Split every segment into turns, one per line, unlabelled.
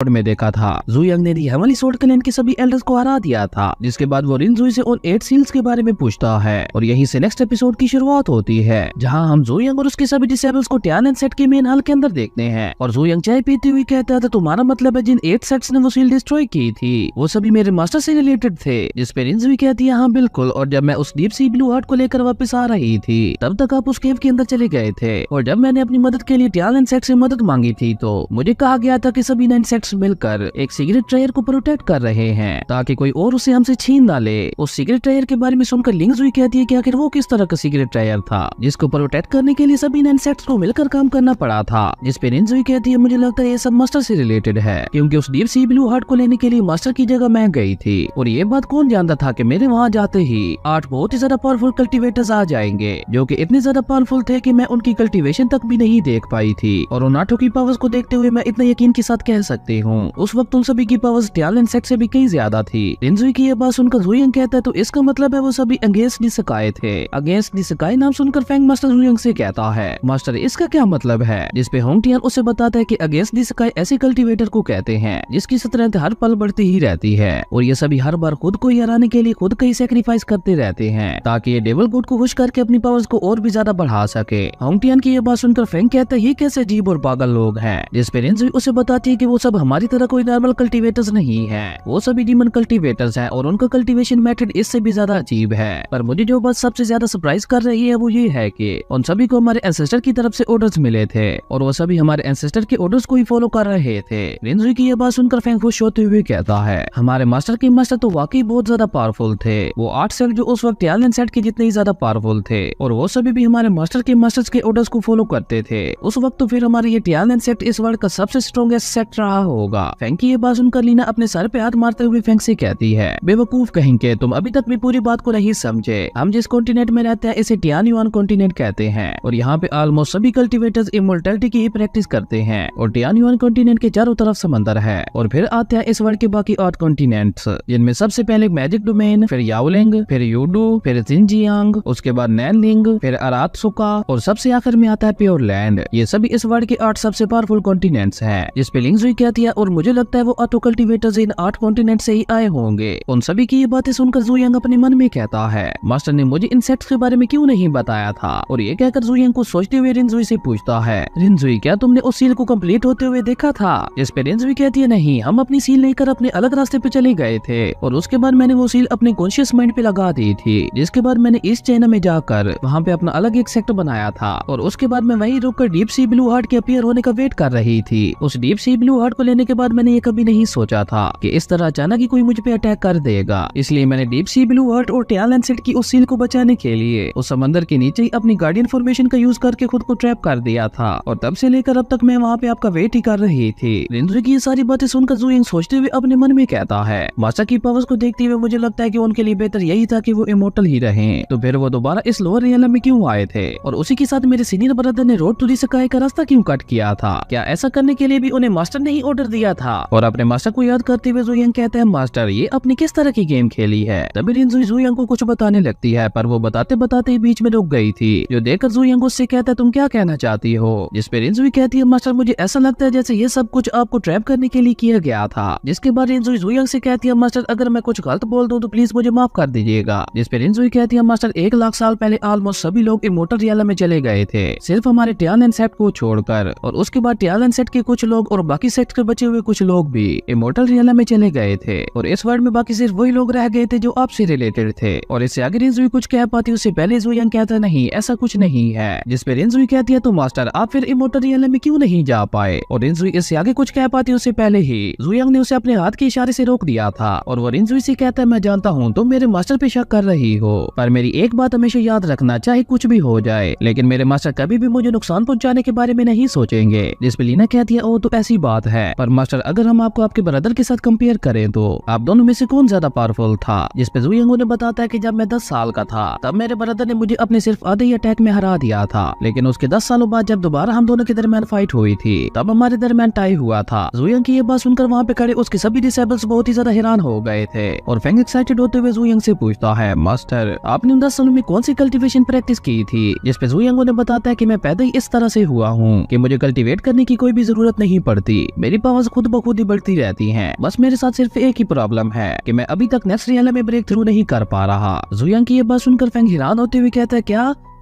में देखा था, जू यंग ने हेवनली स्वॉर्ड क्लैन के सभी एल्डर्स को हरा दिया था, जिसके बाद वो रिनजुई से उन 8 सील्स के बारे में पूछता है और यहीं से नेक्स्ट एपिसोड की शुरुआत होती है, जहां हम जू यंग और उसके सभी डिसेबल्स को टियानन सेट के मेन हॉल के अंदर देखते हैं। और जू यंग चाय पीते हुए कहता है, तुम्हारा मतलब है जिन 8 सेट्स ने वो सील डिस्ट्रॉय की थी वो सभी मेरे मास्टर से रिलेटेड थे? जिस पे रिनजुई कहती है, हाँ बिल्कुल, और जब मैं उस डीप सी ब्लू हार्ट को लेकर वापस आ रही थी तब तक आप उस केव के अंदर चले गए थे, और जब मैंने अपनी मदद के लिए टियानन सेट से मदद मांगी थी तो मुझे कहा गया था कि सभी 9 सेट्स मिलकर एक सीक्रेट ट्रेयर को प्रोटेक्ट कर रहे हैं ताकि कोई और उसे हमसे छीन ना ले। उस सीक्रेट ट्रेयर के बारे में सुनकर लिंगजुई कहती है कि आखिर वो किस तरह का सीक्रेट ट्रेयर था जिसको प्रोटेक्ट करने के लिए सभी 9 सेट्स को मिलकर काम करना पड़ा था। जिस पे लिंगजुई कहती है, मुझे लगता है ये सब मास्टर से रिलेटेड है, क्योंकि उस डीप सी ब्लू हार्ट को लेने के लिए मास्टर की जगह मैं गई थी, और ये बात कौन जानता था कि मेरे वहाँ जाते ही 8 बहुत ही ज्यादा पावरफुल कल्टिवेटर्स आ जाएंगे, जो कि इतने ज्यादा पावरफुल थे कि मैं उनकी कल्टिवेशन तक भी नहीं देख पाई थी। और उन 8 की पावर्स को देखते हुए मैं इतना यकीन के साथ कह सकती हूँ उस वक्त उन सभी की पावर्स टियानन सेट से भी कई ज्यादा थी। रिनजुई की ये बात सुनकर जू यंग कहता है, तो इसका मतलब है वो सभी अगेंस्ट दी सकाई थे। अगेंस्ट दी सकाई नाम सुनकर फैंग मास्टर जू यंग से कहता है, मास्टर इसका क्या मतलब है? जिस पे होंग टियान उसे बताता है कि अगेंस्ट दी सकाई ऐसे कल्टीवेटर को कहते हैं जिसकी स्ट्रेंथ हर पल बढ़ती ही रहती है, और ये सभी हर बार खुद को हराने के लिए खुद का ही सैक्रिफाइस करते रहते हैं ताकि ये डेविल गॉड को खुश करके अपनी पावर्स को और भी ज्यादा बढ़ा सके। होंग टियान की ये बात सुनकर फैंग कहता है, ये कैसे अजीब और पागल लोग हैं? जिस पे रिनजुई उसे बताती है कि वो सब हमारी तरह कोई नॉर्मल कल्टीवेटर्स नहीं है, वो सभी डीमन कल्टीवेटर्स हैं और उनका कल्टीवेशन मेथड इससे भी ज्यादा अजीब है। पर मुझे जो बात सबसे ज्यादा सरप्राइज कर रही है वो ये है कि उन सभी को हमारे एंसेस्टर की तरफ से ऑर्डर्स मिले थे और वो सभी हमारे एंसेस्टर के ऑर्डर्स को ही फॉलो कर रहे थे। रिनजुई की ये बात सुनकर फैंग खुश होते हुए कहता है, हमारे मास्टर के मास्टर तो वाकई बहुत ज्यादा पावरफुल थे। वो 8 सेट जो उस वक्त टियानन सेट के जितने ही ज्यादा पावरफुल थे, और वो सभी भी हमारे मास्टर के मास्टर्स के ऑर्डर्स को फॉलो करते थे। उस वक्त तो फिर हमारे ये टियानन सेट इस वर्ल्ड का सबसे स्ट्रॉन्गेस्ट सेट रहा होगा। फैंग की ये बात सुनकर लीना अपने सर पे हाथ मारते हुए फैंग से कहती है, बेवकूफ कहेंगे, तुम अभी तक भी पूरी बात को नहीं समझे। हम जिस कॉन्टिनेंट में रहते हैं इसे टियानयुआन कॉन्टिनेंट कहते हैं, और यहाँ पे ऑलमोस्ट सभी कल्टीवेटर्स इमोर्टैलिटी की ही प्रैक्टिस करते हैं, और टियानयुआन कॉन्टिनेंट के चारों तरफ समंदर है। और फिर आते हैं इस वर्ल्ड के बाकी 8 कॉन्टिनेंट्स, जिनमें सबसे पहले मैजिक डोमेन, फिर याओलिंग, फिर यूडू, फिर जिनजियांग, उसके बाद नैनलिंग, फिर अरात्सुका, और सबसे आखिर में आता है प्योर लैंड। ये सभी इस वर्ल्ड के 8 सबसे पावरफुल कॉन्टिनेंट्स हैं। जिस पे लिंगजुई कहती है, और मुझे लगता है वो 8 कल्टीवेटर्स इन 8 कॉन्टिनेंट से ही आए होंगे। उन सभी की ये बातें सुनकर जू यंग अपने मन में कहता है, मास्टर ने मुझे इन सेट्स के बारे में क्यों नहीं बताया था? और ये कहकर जू यंग को सोचते हुए रिनजुई से पूछता है, रिनजुई क्या तुमने उस सील को कंप्लीट होते हुए देखा था? जिस पे रिनजुई कहती है, नहीं, हम अपनी सील लेकर अपने अलग रास्ते पे चले गए थे, और उसके बाद मैंने वो सील अपने कॉन्शियस माइंड पे लगा दी थी, जिसके बाद मैंने इस चाइना में जाकर वहाँ पे अपना अलग एक सेक्टर बनाया था, और उसके बाद मैं वहीं रुककर डीप सी ब्लू हार्ट के अपीयर होने का वेट कर रही थी। उस डीप सी ब्लू हार्ट को लेने के बाद मैंने ये कभी नहीं सोचा था कि इस तरह अचानक ही कोई मुझ पे अटैक कर देगा, इसलिए मैंने डीप सी ब्लू हार्ट और टियानन सेट की उस सील को बचाने के लिए उस समंदर के नीचे ही अपनी गार्डियन फॉर्मेशन का यूज करके खुद को ट्रैप कर दिया था, और तब से लेकर अब तक मैं वहाँ पे आपका वेट ही कर रही थी। रिनजुई की ये सारी बातें सुनकर जू यंग सोचते हुए अपने मन में कहता है, मास्टर की पावर्स को देखते हुए मुझे लगता है कि उनके लिए बेहतर यही था कि वो इमोर्टल ही रहें, तो फिर वो दोबारा इस लोअर रियलम में क्यों आए थे? और उसी के साथ मेरे सीनियर ब्रदर ने रोड टू दी सकाई का रास्ता क्यों कट किया था? क्या ऐसा करने के लिए भी उन्हें मास्टर ने ही ऑर्डर दिया था? और अपने मास्टर को याद करते हुए जू यंग कहता है, मास्टर ये अपनी किस तरह की गेम खेली है? तभी रिनजुई जू यंग को कुछ बताने लगती है, पर वो बताते बताते ही बीच में रुक गई थी, जो देखकर जू यंग उससे कहता है, तुम क्या कहना चाहती हो? जिस पे रिनजुई कहती है, मास्टर मुझे ऐसा लगता है जैसे ये सब कुछ आपको ट्रैप करने के लिए किया गया था। जिसके बाद रिनजुई जू यंग से कहती है, मास्टर अगर मैं कुछ गलत बोल दूं तो प्लीज मुझे माफ कर दीजिएगा। जिस पे रिनजुई कहती है, मास्टर 1 लाख साल पहले ऑलमोस्ट सभी लोग इमोर्टल रियलम में चले गए थे, सिर्फ हमारे टियानन सेट को छोड़कर, और उसके बाद टियानन सेट के कुछ लोग और बाकी सेट के बचे हुए कुछ लोग भी इमोर्टल रियलम में चले गए थे, और इस वर्ल्ड में बाकी सिर्फ वही लोग रह गए थे जो आपसे रिलेटेड थे। और इससे आगे रिनजुई कुछ कह पाती उससे पहले जू यंग कहता नहीं, ऐसा कुछ नहीं है। जिस पे रिनजुई कहती है, तो मास्टर आप फिर इमोर्टल रियलम में क्यों नहीं जा पाए? और रिनजुई इससे आगे कुछ कह पाती उससे पहले ही जू यंग ने उसे अपने हाथ के इशारे से रोक दिया था, और वो रिनजुई से कहता है, मैं जानता हूँ तुम मेरे मास्टर पे शक कर रही हो, पर मेरी एक बात हमेशा याद रखना, चाहे कुछ भी हो जाए, लेकिन मेरे मास्टर कभी भी मुझे नुकसान पहुंचाने के बारे में नहीं सोचेंगे। जिस पे लीना कहती है, ओ तो ऐसी बात है, पर मास्टर अगर हम आपको आपके ब्रदर के साथ कंपेयर करें तो आप दोनों में से कौन ज्यादा पावरफुल था? जिस पे जू यंग उन्हें बताता है कि जब मैं 10 साल का था तब मेरे ब्रदर ने मुझे अपने सिर्फ आधे ही अटैक में हरा दिया था, लेकिन उसके 10 सालों बाद जब दोबारा हम दोनों के दरमियान फाइट हुई थी तब हमारे दरमियान टाई हुआ था। जू यंग की ये बात सुनकर वहाँ पे खड़े उसके सभी डिसेबल्स बहुत ही ज्यादा हैरान हो गए थे, और फैंग एक्साइटेड होते हुए जू यंग से पूछता है, मास्टर आपने उन 10 सालों में कौन सी कल्टीवेशन प्रैक्टिस की थी? जिस पे जू यंग उन्हें बताता है कि मैं पैदा ही इस तरह से हुआ हूँ कि मुझे कल्टीवेट करने की कोई भी जरूरत नहीं पड़ती, मेरी पावर्स खुद ब खुद ही बढ़ती रहती हैं। बस मेरे साथ सिर्फ एक ही प्रॉब्लम है कि मैं अभी तक नेक्स्ट रियल में ब्रेक थ्रू नहीं कर पा रहा। जुयांग की ये बात सुनकर फेंग हैरान होते हुए कहता है,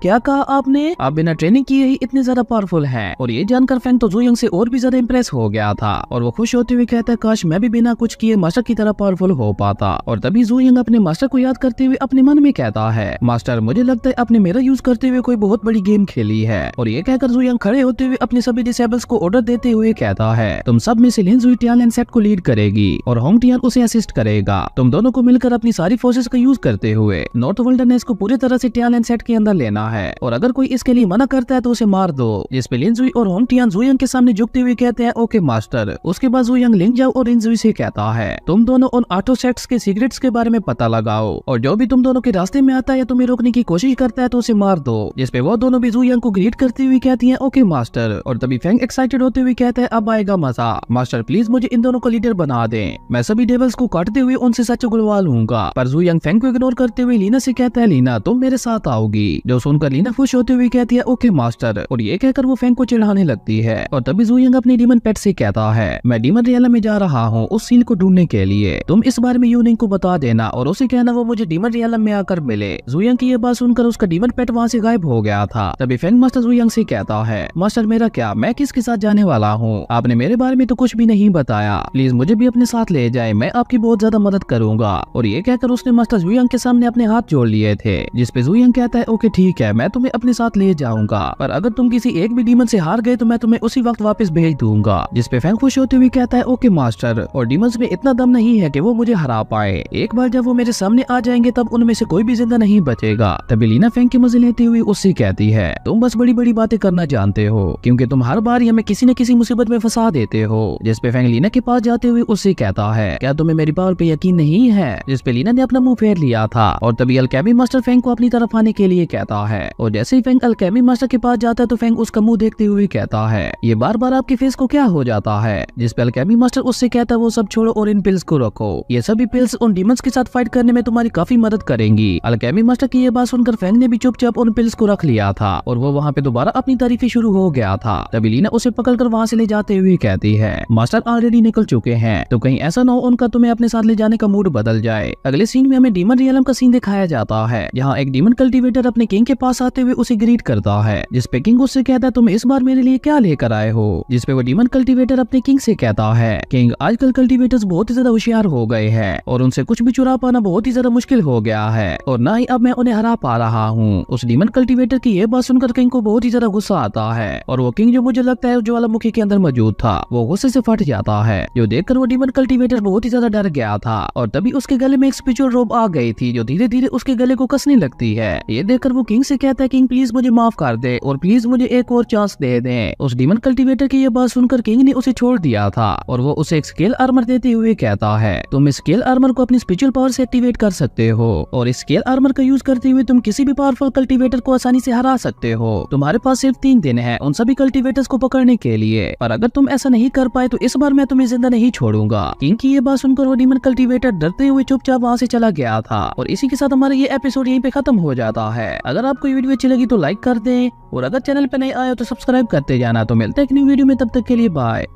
क्या कहा आपने? आप बिना ट्रेनिंग किए ही इतने ज्यादा पावरफुल हैं। और ये जानकर फेंग तो जुयांग से और भी ज्यादा इम्प्रेस हो गया था और वो खुश होते हुए कहता है, काश मैं भी बिना कुछ किए मास्टर की तरह पावरफुल हो पाता। और तभी जुयांग अपने मास्टर को याद करते हुए अपने मन में कहता है, मास्टर मुझे लगता है आपने मेरा यूज करते हुए कोई बहुत बड़ी गेम खेली है। और ये कहकर जुयांग खड़े होते हुए अपने सभी डिसेबल्स को ऑर्डर देते हुए कहता है, तुम सब में से लिन जुई टियानलेन सेट को लीड करेगी और होंग टियान उसे असिस्ट करेगा। तुम दोनों को मिलकर अपनी सारी फोर्सेस का यूज करते हुए नॉर्थ विल्डरनेस को पूरी तरह से टियानलेन सेट के अंदर लेना है और अगर कोई इसके लिए मना करता है तो उसे मार दो। जिस पे लिन जुई और होंग टियान जुयांग के सामने झुकते हुए कहते हैं, ओके मास्टर। उसके बाद जुयांग लिंग जाओ और लिन जुई से कहता है, तुम दोनों उन ऑटो सेट्स के सीक्रेट्स के बारे में पता लगाओ और जो भी तुम दोनों के रास्ते में आता है या तुम्हें रोकने की कोशिश करता है तो उसे मार दो। जिस पे वो दोनों भी जुयांग को ग्रीट करती हुई कहती हैं, ओके मास्टर। और तभी फेंग एक्साइटेड होते हुए कहता है, अब आएगा मजा। मास्टर प्लीज मुझे इन दोनों को लीडर बना दें, मैं सभी डेविल्स को काटते हुए उनसे सच उगलवा लूंगा। पर जुयांग फेंग को इग्नोर करते हुए लीना से कहता है, लीना तुम मेरे साथ आओगी। जो सुनकर लीना खुश होते हुए कहती है, ओके मास्टर। और ये कहकर वो फेंग को चिढ़ाने लगती है। और तभी जुयांग अपने डीमन पेट से कहता है, मैं डीमन रियल में जा रहा हूँ उस सील को ढूंढने के लिए, तुम इस बारे में यूनिंग को बता देना और उसे कहना वो मुझे डीमन रियल में आकर मिले। जुयांग की ये बात सुनकर उसका डीमन पेट वहाँ से गायब हो गया था। तभी फेंग मास्टर जुयांग से कहता है, मास्टर मेरा क्या, मैं किसके साथ जाने वाला हूँ? आपने मेरे बारे में तो कुछ भी नहीं बताया, प्लीज मुझे भी अपने साथ ले जाए, मैं आपकी बहुत ज्यादा मदद करूंगा। और ये कहकर उसने मास्टर जुयांग के सामने अपने हाथ जोड़ लिए थे। जिसपे जुयांग कहता है, ओके ठीक है, मैं तुम्हें अपने साथ ले जाऊंगा, पर अगर तुम किसी एक भी डीमन से हार गए तो मैं तुम्हें उसी वक्त वापस भेज दूंगा। जिसपे फेंग खुश होते हुए कहता है, ओके मास्टर। और डीमंस में इतना दम नहीं है कि वो मुझे हरा पाए, एक बार जब वो मेरे सामने आ जाएंगे तब उनमें से कोई भी जिंदा नहीं बचेगा। तभी लीना फेंग के मजे लेते हुए उससे कहती है, तुम बस बड़ी बड़ी बातें करना जानते हो क्योंकि तुम हर बार हमें किसी न किसी मुसीबत में फंसा देते हो। जिसपे फेंग लीना के पास जाते हुए उससे कहता है, क्या तुम्हें मेरी पावर पे यकीन नहीं है? जिसपे लीना ने अपना मुंह फेर लिया था। और तभी अल्केमी मास्टर फेंग को अपनी तरफ आने के लिए कहता है और जैसे ही फेंग अल्केमी मास्टर के पास जाता है तो फेंग उसका मुंह देखते हुए कहता है, ये बार बार आपके फेस को क्या हो जाता है? जिसपे अल्केमी मास्टर उससे कहता है, वो सब छोड़ो और इन पिल्स को रखो, ये सभी पिल्स उन डीमंस के साथ फाइट करने में तुम्हारी काफी मदद करेंगी। अल्केमी मास्टर की ये बात सुनकर फेंग ने भी चुपचाप उन पिल्स को रख लिया था और वो वहाँ पे दोबारा अपनी तारीफी शुरू हो गया था। तभी लीना उसे पकड़कर वहाँ से ले जाते हुए कहती है, मास्टर ऑलरेडी निकल चुके हैं तो कहीं ऐसा ना हो उनका तुम्हें अपने साथ ले जाने का मूड बदल जाए। अगले सीन में हमें डीमन रियलम का सीन दिखाया जाता है जहाँ एक डीमन कल्टीवेटर अपने किंग के पास आते हुए उसे ग्रीट करता है। जिसपे किंग उससे कहता है, तुम इस बार मेरे लिए क्या लेकर आए हो? जिसपे वो डीमन कल्टीवेटर अपने किंग से कहता है, किंग आजकल कल्टीवेटर्स बहुत ही ज्यादा होशियार हो गए हैं और उनसे कुछ भी चुरा पाना बहुत ही ज्यादा मुश्किल हो गया है और ना ही अब मैं उन्हें हरा पा रहा हूँ। उस डीमन कल्टीवेटर की ये बात सुनकर किंग को बहुत ही ज्यादा गुस्सा आता है और वो किंग जो मुझे लगता है ज्वालामुखी के अंदर मौजूद था वो गुस्से से फट जाता है। जो देखकर वो डीमन कल्टीवेटर बहुत ही ज्यादा डर गया था और तभी उसके गले में एक स्पिरिचुअल रोब आ गई थी जो धीरे धीरे उसके गले को कसने लगती है। ये देखकर वो किंग से कहता है, किंग प्लीज मुझे माफ कर दे और प्लीज मुझे एक और चांस दे दे। उस डीमन कल्टीवेटर की ये बात सुनकर किंग ने उसे छोड़ दिया था और वो उसे एक स्केल आर्मर देते हुए कहता है, तुम इस स्केल आर्मर को अपनी स्पिरिचुअल पावर से एक्टिवेट कर सकते हो और इस स्केल आर्मर का यूज करते हुए तुम किसी भी पावरफुल कल्टीवेटर को आसानी से हरा सकते हो। तुम्हारे पास सिर्फ 3 दिन है उन सभी कल्टीवेटर्स को पकड़ने के लिए, पर अगर तुम ऐसा नहीं कर पाए तो इस बार मैं तुम्हें जिंदा नहीं छोड़ूंगा। किंग की ये बात सुनकर वो डीमन कल्टीवेटर डरते हुए चुपचाप वहाँ से चला गया था और इसी के साथ हमारा ये एपिसोड यहीं पे खत्म हो जाता है। अगर आपको ये वीडियो अच्छी लगी तो लाइक कर दें और अगर चैनल पे नए आए तो सब्सक्राइब करते जाना। तो मिलते हैं एक न्यू वीडियो में, तब तक के लिए बाय।